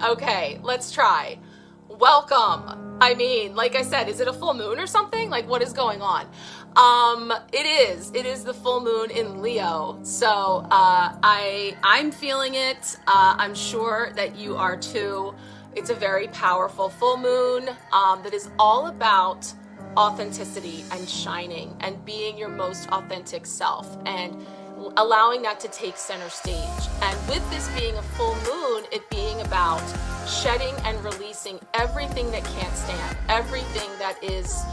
Okay, let's try. Welcome. I mean, like I said, is it a full moon or something? Like, what is going on? It is the full moon in Leo. So, I'm feeling it. I'm sure that you are too. It's a very powerful full moon, that is all about authenticity and shining and being your most authentic self and allowing that to take center stage. And with this being a full moon, it being about shedding and releasing everything that can't stand, everything that is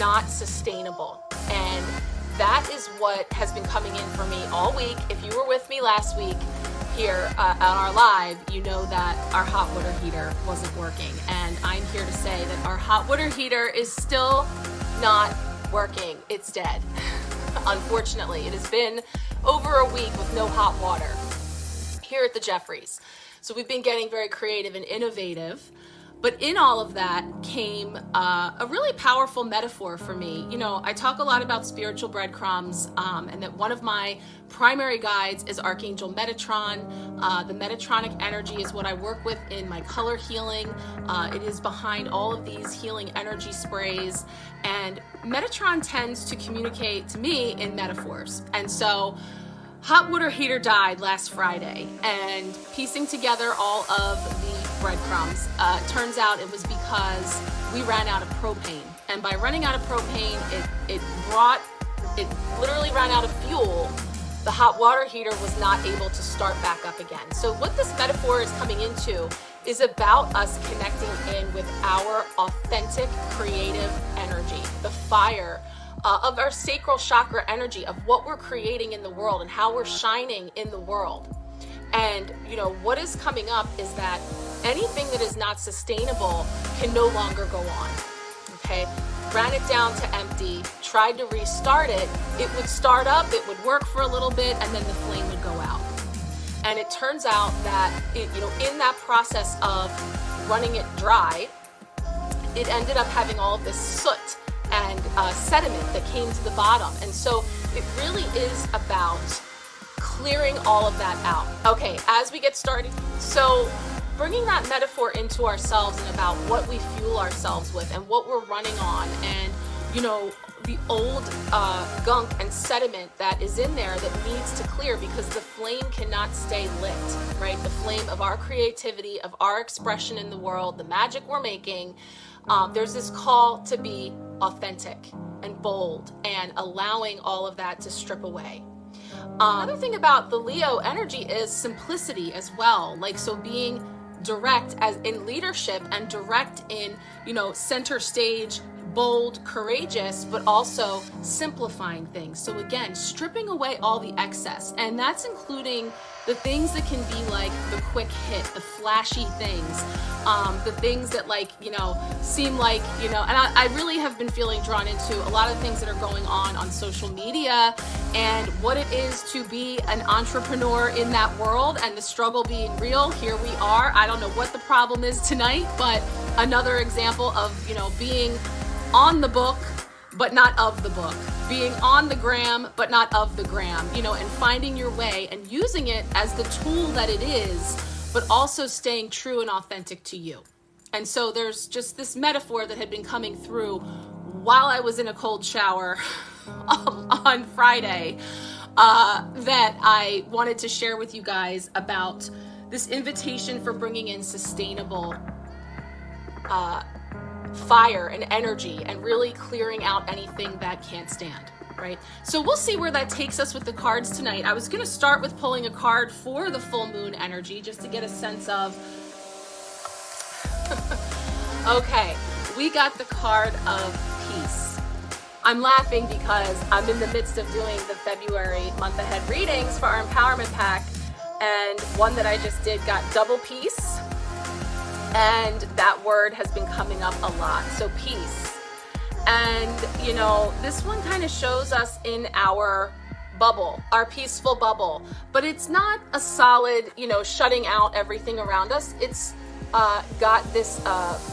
not sustainable. And that is what has been coming in for me all week. If you were with me last week here on our live, you know that our hot water heater wasn't working. And I'm here to say that our hot water heater is still not working. It's dead. Unfortunately, it has been over a week with no hot water here at the Jeffries. So we've been getting very creative and innovative. But in all of that came a really powerful metaphor for me. You know, I talk a lot about spiritual breadcrumbs, and that one of my primary guides is Archangel Metatron. The Metatronic energy is what I work with in my color healing. It is behind all of these healing energy sprays. And Metatron tends to communicate to me in metaphors. And so hot water heater died last Friday, and piecing together all of the breadcrumbs, turns out it was because we ran out of propane. And by running out of propane, it literally ran out of fuel. The hot water heater was not able to start back up again. So what this metaphor is coming into is about us connecting in with our authentic creative energy, the fire of our sacral chakra energy, of what we're creating in the world and how we're shining in the world. And, you know, what is coming up is that anything that is not sustainable can no longer go on, okay? Ran it down to empty, tried to restart it, it would start up, it would work for a little bit, and then the flame would go out. And it turns out that, in that process of running it dry, it ended up having all of this soot and sediment that came to the bottom. And so it really is about clearing all of that out. Okay, as we get started, so bringing that metaphor into ourselves and about what we fuel ourselves with and what we're running on, and the old gunk and sediment that is in there that needs to clear, because the flame cannot stay lit, right? The flame of our creativity, of our expression in the world, the magic we're making. There's this call to be authentic and bold and allowing all of that to strip away. Another thing about the Leo energy is simplicity as well. Like, so being direct as in leadership and direct in, center stage, bold, courageous, but also simplifying things. So again, stripping away all the excess. And that's including the things that can be like the quick hit, the flashy things, the things that seem like, and I really have been feeling drawn into a lot of things that are going on social media and what it is to be an entrepreneur in that world and the struggle being real. Here we are. I don't know what the problem is tonight, but another example of, being on the book, but not of the book, being on the gram, but not of the gram, and finding your way and using it as the tool that it is, but also staying true and authentic to you. And so there's just this metaphor that had been coming through while I was in a cold shower on Friday, that I wanted to share with you guys about this invitation for bringing in sustainable fire and energy and really clearing out anything that can't stand, right? So we'll see where that takes us with the cards tonight. I was going to start with pulling a card for the full moon energy just to get a sense of okay, we got the card of peace. I'm laughing because I'm in the midst of doing the February month ahead readings for our empowerment pack, and one that I just did got double peace. And that word has been coming up a lot. So peace. And, this one kind of shows us in our bubble, our peaceful bubble. But it's not a solid, shutting out everything around us. It's got this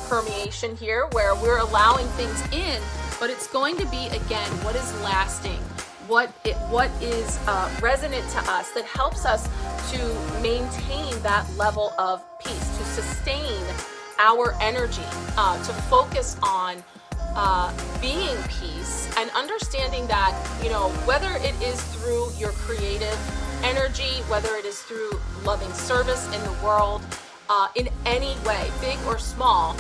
permeation here where we're allowing things in, but it's going to be, again, what is lasting? what is resonant to us that helps us to maintain that level of peace, to sustain our energy, to focus on being peace, and understanding that, you know, whether it is through your creative energy, whether it is through loving service in the world, in any way, big or small,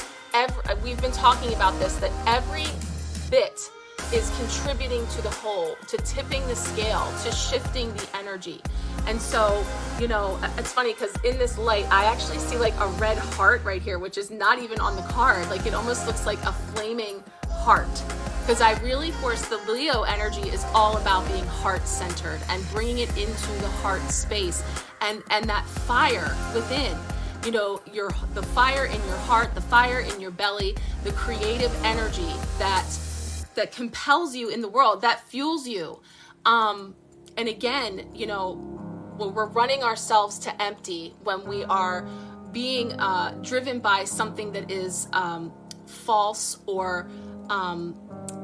we've been talking about this, that every bit is contributing to the whole, to tipping the scale, to shifting the energy. And so, you know, it's funny because in this light, I actually see like a red heart right here, which is not even on the card. Like it almost looks like a flaming heart, because I really force the Leo energy is all about being heart-centered and bringing it into the heart space, and that fire within, you know, the fire in your heart, the fire in your belly, the creative energy that compels you in the world, that fuels you. And again, you know, when we're running ourselves to empty, when we are being driven by something that is false or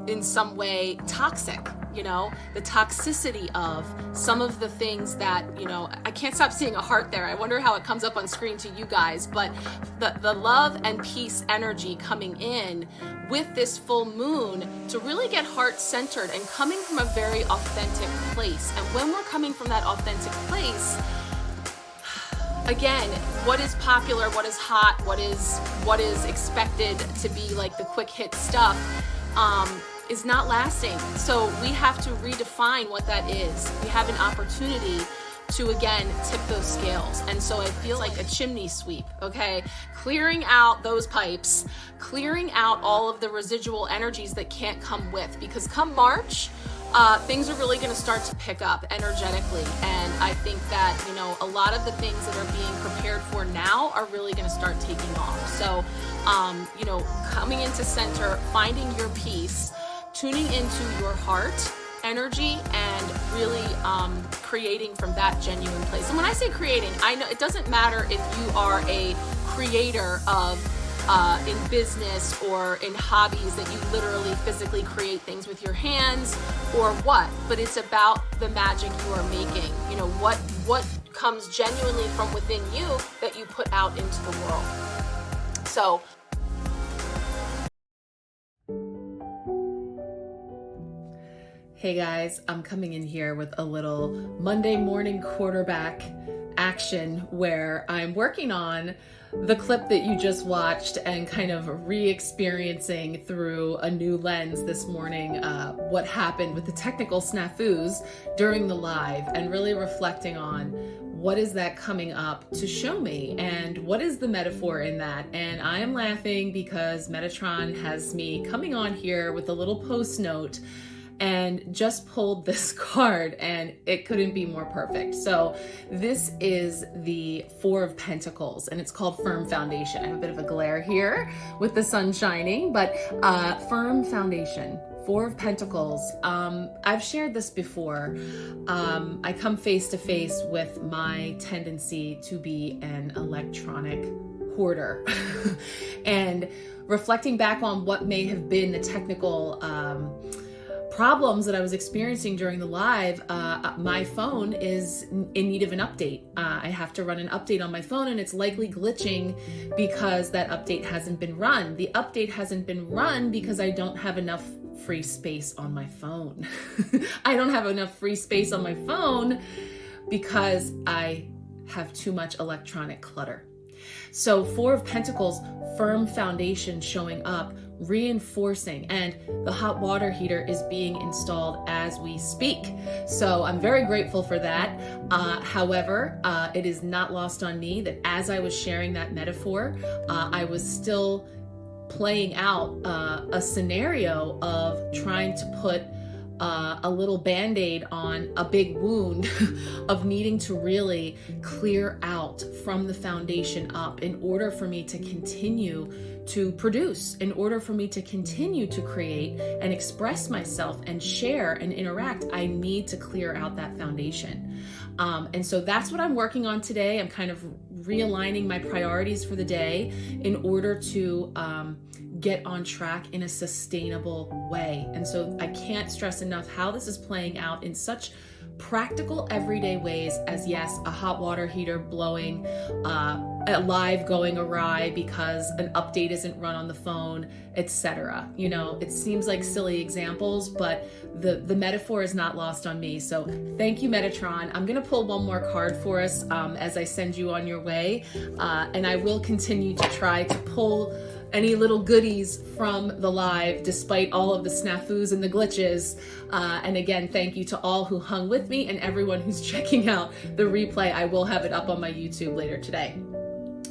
in some way toxic, you know, the toxicity of some of the things that, you know, I can't stop seeing a heart there. I wonder how it comes up on screen to you guys, but the love and peace energy coming in with this full moon to really get heart centered and coming from a very authentic place. And when we're coming from that authentic place, again, what is popular, what is hot, what is expected to be like the quick hit stuff, is not lasting. So we have to redefine what that is. We have an opportunity to, again, tip those scales. And so I feel like a chimney sweep, okay? Clearing out those pipes, clearing out all of the residual energies that can't come with, because come March, things are really going to start to pick up energetically. And I think that, you know, a lot of the things that are being prepared for now are really going to start taking off. So, you know, coming into center, finding your peace, tuning into your heart energy, and really creating from that genuine place. And when I say creating, I know it doesn't matter if you are a creator of in business or in hobbies that you literally physically create things with your hands or what, but it's about the magic you are making. You know, what comes genuinely from within you that you put out into the world. So hey guys, I'm coming in here with a little Monday morning quarterback action where I'm working on the clip that you just watched and kind of re-experiencing through a new lens this morning what happened with the technical snafus during the live, and really reflecting on what is that coming up to show me and what is the metaphor in that. And I am laughing because Metatron has me coming on here with a little post note and just pulled this card, and it couldn't be more perfect. So this is the Four of Pentacles, and it's called Firm Foundation. I have a bit of a glare here with the sun shining, but Firm Foundation, Four of Pentacles. I've shared this before. I come face to face with my tendency to be an electronic hoarder and reflecting back on what may have been the technical problems that I was experiencing during the live. My phone is in need of an update. I have to run an update on my phone, and it's likely glitching because that update hasn't been run. The update hasn't been run because I don't have enough free space on my phone. I don't have enough free space on my phone because I have too much electronic clutter. So Four of Pentacles, firm foundation showing up, reinforcing, and the hot water heater is being installed as we speak. So I'm very grateful for that. However, it is not lost on me that as I was sharing that metaphor, I was still playing out a scenario of trying to put a little band-aid on a big wound of needing to really clear out from the foundation up in order for me to continue to produce, in order for me to continue to create and express myself and share and interact. I need to clear out that foundation. And so that's what I'm working on today. I'm kind of realigning my priorities for the day in order to get on track in a sustainable way. And so I can't stress enough how this is playing out in such practical everyday ways as, yes, a hot water heater blowing, a live going awry because an update isn't run on the phone, etc. You know, it seems like silly examples, but the metaphor is not lost on me. So thank you, Metatron. I'm gonna pull one more card for us as I send you on your way, and I will continue to try to pull any little goodies from the live despite all of the snafus and the glitches. And again, thank you to all who hung with me and everyone who's checking out the replay. I will have it up on my YouTube later today.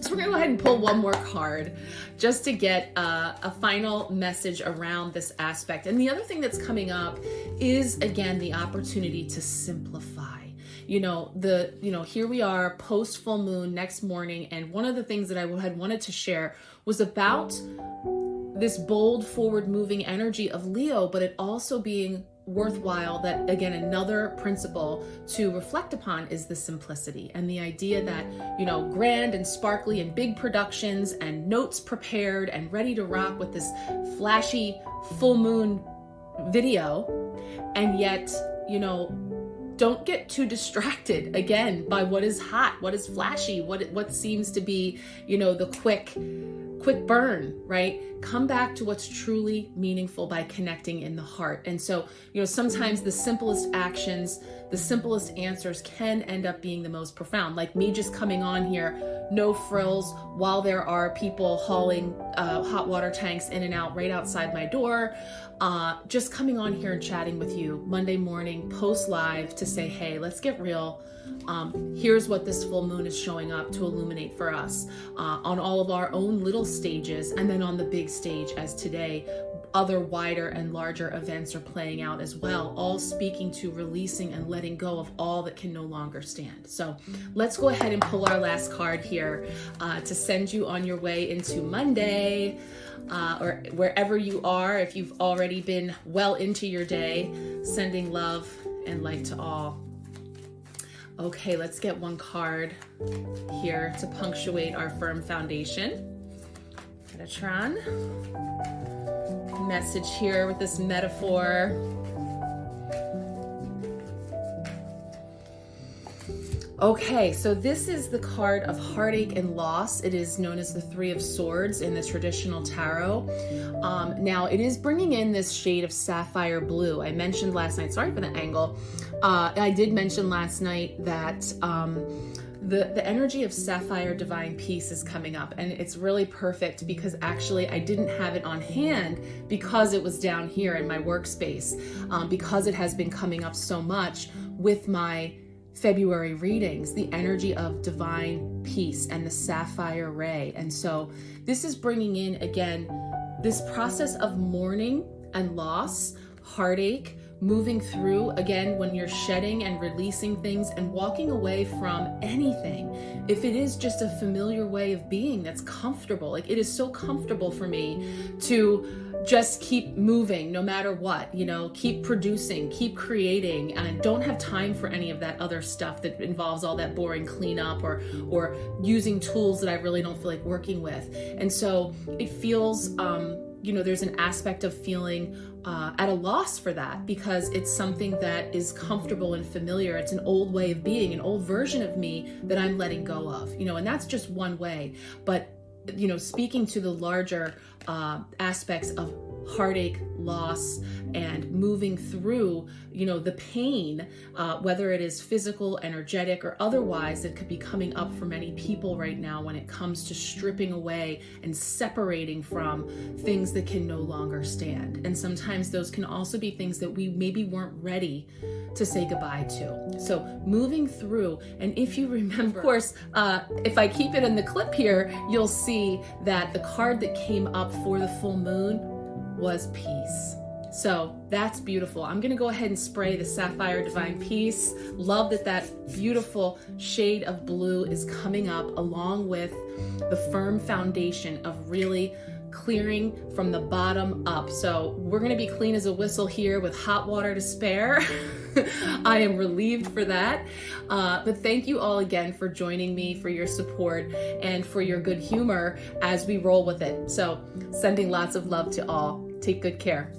So we're gonna go ahead and pull one more card just to get a final message around this aspect. And the other thing that's coming up is, again, the opportunity to simplify. Here we are post full moon next morning. And one of the things that I had wanted to share was about this bold forward moving energy of Leo, but it also being worthwhile that, again, another principle to reflect upon is the simplicity and the idea that, grand and sparkly and big productions and notes prepared and ready to rock with this flashy full moon video. And yet, don't get too distracted again by what is hot, what is flashy, what seems to be, the quick burn, right? Come back to what's truly meaningful by connecting in the heart. And so, sometimes the simplest actions, the simplest answers can end up being the most profound. Like me just coming on here, no frills, while there are people hauling hot water tanks in and out right outside my door. Just coming on here and chatting with you Monday morning, post live, to say, hey, let's get real. Here's what this full moon is showing up to illuminate for us on all of our own little stages, and then on the big stage as today, other wider and larger events are playing out as well, all speaking to releasing and letting go of all that can no longer stand. So let's go ahead and pull our last card here to send you on your way into Monday, or wherever you are. If you've already been well into your day, sending love and light to all. Okay, let's get one card here to punctuate our firm foundation. Metatron. Message here with this metaphor. Okay, so this is the card of heartache and loss. It is known as the Three of Swords in the traditional tarot. Now, it is bringing in this shade of sapphire blue. I mentioned last night, sorry for the angle, I did mention last night that the energy of Sapphire Divine Peace is coming up, and it's really perfect because actually I didn't have it on hand because it was down here in my workspace, because it has been coming up so much with my February readings, the energy of divine peace and the sapphire ray. And so this is bringing in, again, this process of mourning and loss, heartache, moving through, again, when you're shedding and releasing things and walking away from anything. If it is just a familiar way of being that's comfortable, like it is so comfortable for me to just keep moving no matter what, keep producing, keep creating, and I don't have time for any of that other stuff that involves all that boring cleanup or using tools that I really don't feel like working with. And so it feels, there's an aspect of feeling at a loss for that because it's something that is comfortable and familiar. It's an old way of being, an old version of me that I'm letting go of, and that's just one way. But, speaking to the larger aspects of heartache, loss, and moving through, the pain, whether it is physical, energetic, or otherwise, that could be coming up for many people right now when it comes to stripping away and separating from things that can no longer stand. And sometimes those can also be things that we maybe weren't ready to say goodbye to. So moving through, and if you remember, of course, if I keep it in the clip here, you'll see that the card that came up for the full moon was peace. So that's beautiful. I'm gonna go ahead and spray the Sapphire Divine Peace. Love that beautiful shade of blue is coming up along with the firm foundation of really clearing from the bottom up. So we're gonna be clean as a whistle here with hot water to spare. I am relieved for that. But thank you all again for joining me, for your support, and for your good humor as we roll with it. So sending lots of love to all. Take good care.